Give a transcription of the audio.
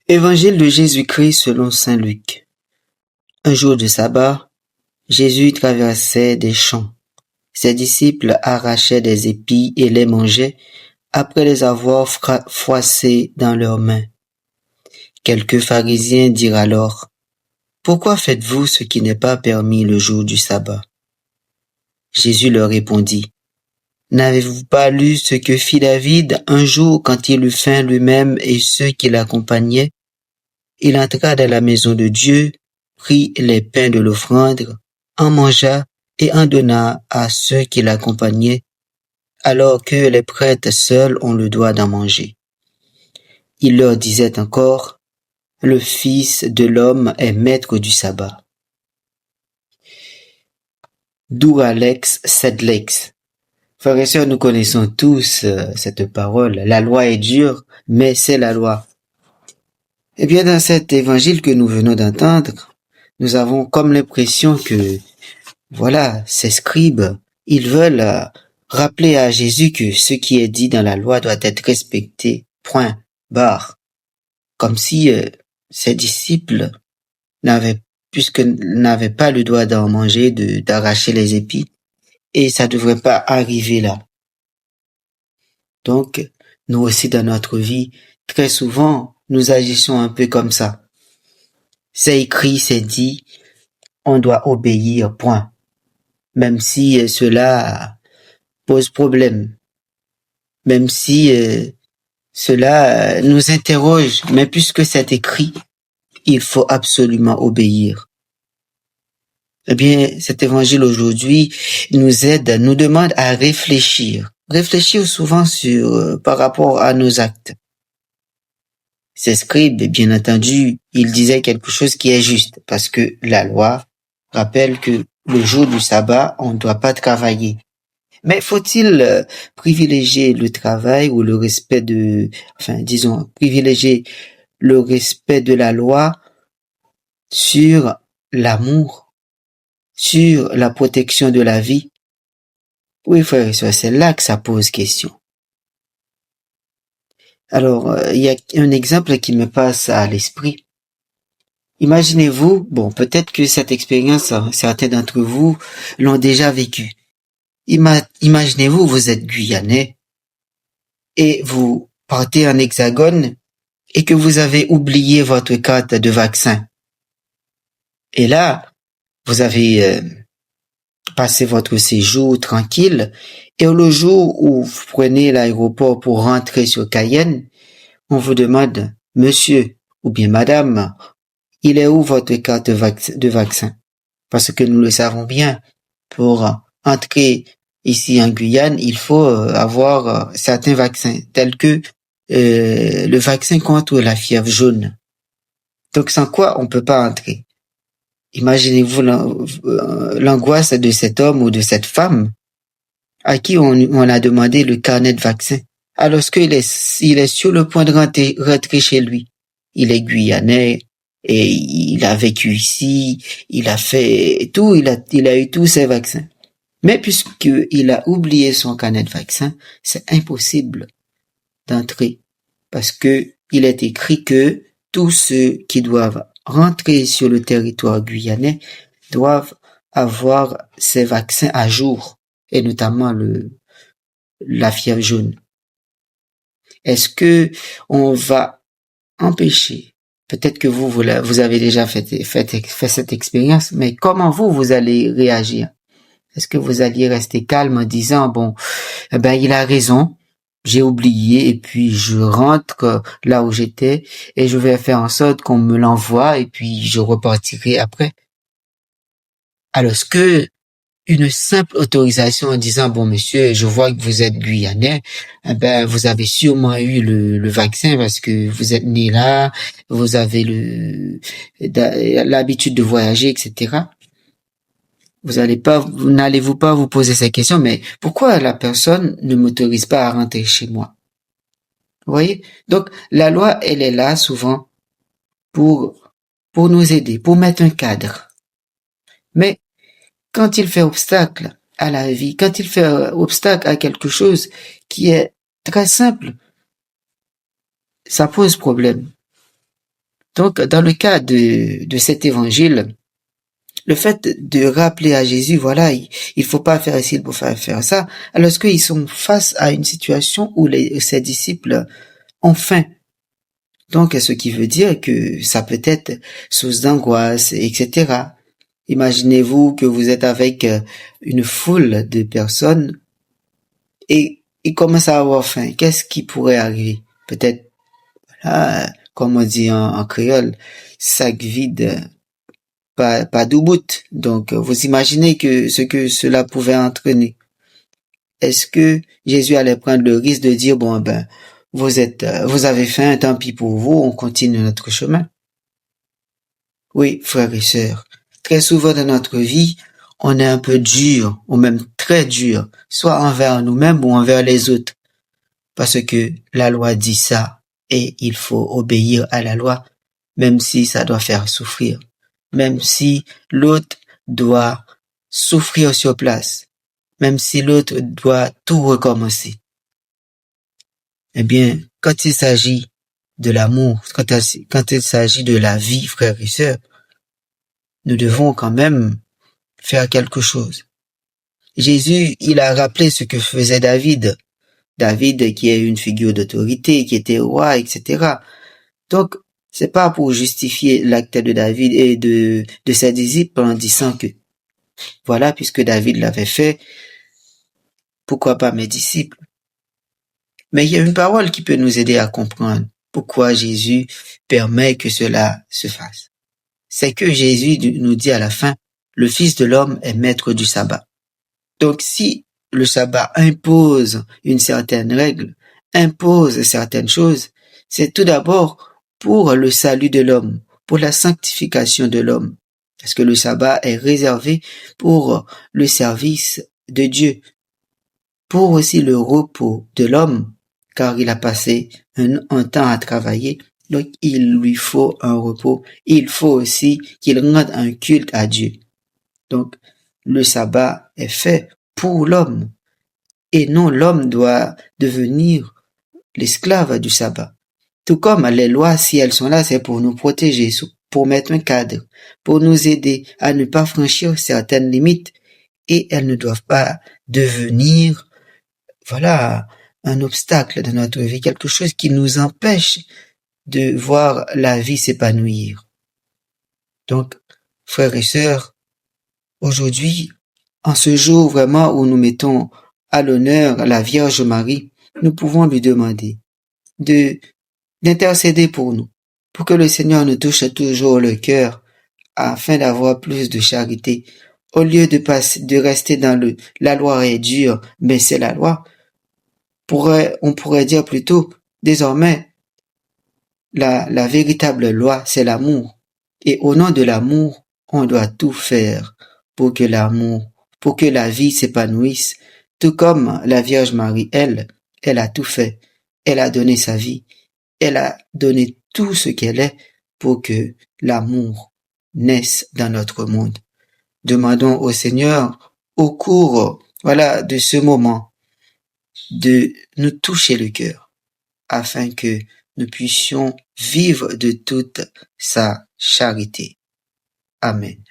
Évangile de Jésus-Christ selon saint Luc. Un jour de sabbat, Jésus traversait des champs. Ses disciples arrachaient des épis et les mangeaient après les avoir froissés dans leurs mains. Quelques pharisiens dirent alors: Pourquoi faites-vous ce qui n'est pas permis le jour du sabbat? Jésus leur répondit: N'avez-vous pas lu ce que fit David un jour quand il eut faim lui-même et ceux qui l'accompagnaient? Il entra dans la maison de Dieu, prit les pains de l'offrande, en mangea et en donna à ceux qui l'accompagnaient, alors que les prêtres seuls ont le droit d'en manger. Il leur disait encore: Le Fils de l'homme est maître du sabbat. Dura lex sed lex. Frères et sœurs, nous connaissons tous cette parole. La loi est dure, mais c'est la loi. Eh bien, dans cet évangile que nous venons d'entendre, nous avons comme l'impression que, voilà, ces scribes, ils veulent rappeler à Jésus que ce qui est dit dans la loi doit être respecté, point, barre. Comme si ses disciples n'avaient pas le droit d'en manger, d'arracher les épis, et ça ne devrait pas arriver là. Donc, nous aussi dans notre vie, très souvent, nous agissons un peu comme ça. C'est écrit, c'est dit, on doit obéir, point. Même si cela pose problème. Même si cela nous interroge. Mais puisque c'est écrit, il faut absolument obéir. Eh bien, cet évangile aujourd'hui nous aide, nous demande à réfléchir. Réfléchir souvent par rapport à nos actes. Ces scribes, bien entendu, ils disaient quelque chose qui est juste, parce que la loi rappelle que le jour du sabbat, on ne doit pas travailler. Mais faut-il privilégier le travail ou le respect privilégier le respect de la loi sur l'amour, sur la protection de la vie? Oui, frère et soeur, c'est là que ça pose question. Alors, il y a un exemple qui me passe à l'esprit. Imaginez-vous, bon, peut-être que cette expérience, certains d'entre vous l'ont déjà vécue. Imaginez-vous, vous êtes Guyanais et vous partez en Hexagone et que vous avez oublié votre carte de vaccin. Et là, vous avez passé votre séjour tranquille et le jour où vous prenez l'aéroport pour rentrer sur Cayenne, on vous demande: Monsieur ou bien Madame, il est où votre carte de vaccin? Parce que nous le savons bien, pour entrer ici en Guyane, il faut avoir certains vaccins, tels que le vaccin contre la fièvre jaune. Donc sans quoi on peut pas entrer. Imaginez-vous l'angoisse de cet homme ou de cette femme à qui on a demandé le carnet de vaccin, alors qu'il est sur le point de rentrer chez lui. Il est guyanais et il a vécu ici, il a fait tout, il a eu tous ses vaccins. Mais puisqu'il a oublié son carnet de vaccin, c'est impossible d'entrer parce que il est écrit que tous ceux qui doivent rentrer sur le territoire guyanais doivent avoir ces vaccins à jour, et notamment la fièvre jaune. Est-ce que on va empêcher? Peut-être que vous avez déjà fait cette expérience, mais comment vous allez réagir? Est-ce que vous alliez rester calme en disant, bon, il a raison, j'ai oublié et puis je rentre là où j'étais et je vais faire en sorte qu'on me l'envoie et puis je repartirai après? Alors, est-ce que une simple autorisation en disant, bon monsieur, je vois que vous êtes guyanais, vous avez sûrement eu le vaccin parce que vous êtes né là, vous avez l'habitude de voyager, etc. N'allez-vous pas vous poser ces questions, mais pourquoi la personne ne m'autorise pas à rentrer chez moi? Vous voyez? Donc, la loi, elle est là souvent pour nous aider, pour mettre un cadre. Mais quand il fait obstacle à la vie, quand il fait obstacle à quelque chose qui est très simple, ça pose problème. Donc, dans le cas de cet évangile, le fait de rappeler à Jésus, voilà, il faut pas faire ci, il faut pas faire ça, alors qu'ils sont face à une situation où ses disciples ont faim. Donc, ce qui veut dire que ça peut être source d'angoisse, etc. Imaginez-vous que vous êtes avec une foule de personnes et ils commencent à avoir faim. Qu'est-ce qui pourrait arriver? Peut-être, voilà, comme on dit en créole, sac vide, pas d'où bout. Donc, vous imaginez que ce que cela pouvait entraîner. Est-ce que Jésus allait prendre le risque de dire, bon, ben, vous avez faim, tant pis pour vous, on continue notre chemin? Oui, frères et sœurs, très souvent dans notre vie, on est un peu dur, ou même très dur, soit envers nous-mêmes ou envers les autres, parce que la loi dit ça, et il faut obéir à la loi, même si ça doit faire souffrir, même si l'autre doit souffrir sur place, même si l'autre doit tout recommencer. Eh bien, quand il s'agit de l'amour, quand il s'agit de la vie, frères et sœurs, nous devons quand même faire quelque chose. Jésus, il a rappelé ce que faisait David. David qui est une figure d'autorité, qui était roi, etc. Donc, c'est pas pour justifier l'acte de David et de ses disciples en disant que, voilà, puisque David l'avait fait, pourquoi pas mes disciples? Mais il y a une parole qui peut nous aider à comprendre pourquoi Jésus permet que cela se fasse. C'est que Jésus nous dit à la fin, le Fils de l'homme est maître du sabbat. Donc si le sabbat impose une certaine règle, impose certaines choses, c'est tout d'abord pour le salut de l'homme, pour la sanctification de l'homme. Parce que le sabbat est réservé pour le service de Dieu, pour aussi le repos de l'homme, car il a passé un temps à travailler, donc il lui faut un repos. Il faut aussi qu'il rende un culte à Dieu. Donc, le sabbat est fait pour l'homme, et non l'homme doit devenir l'esclave du sabbat. Tout comme les lois, si elles sont là, c'est pour nous protéger, pour mettre un cadre, pour nous aider à ne pas franchir certaines limites, et elles ne doivent pas devenir, voilà, un obstacle dans notre vie, quelque chose qui nous empêche de voir la vie s'épanouir. Donc, frères et sœurs, aujourd'hui, en ce jour vraiment où nous mettons à l'honneur la Vierge Marie, nous pouvons lui demander d'intercéder pour nous, pour que le Seigneur nous touche toujours le cœur afin d'avoir plus de charité. Au lieu de rester dans la loi est dure, mais c'est la loi. On pourrait dire plutôt, désormais, la véritable loi, c'est l'amour. Et au nom de l'amour, on doit tout faire pour que la vie s'épanouisse. Tout comme la Vierge Marie, elle a tout fait. Elle a donné sa vie. Elle a donné tout ce qu'elle est pour que l'amour naisse dans notre monde. Demandons au Seigneur, au cours, de ce moment, de nous toucher le cœur, afin que nous puissions vivre de toute sa charité. Amen.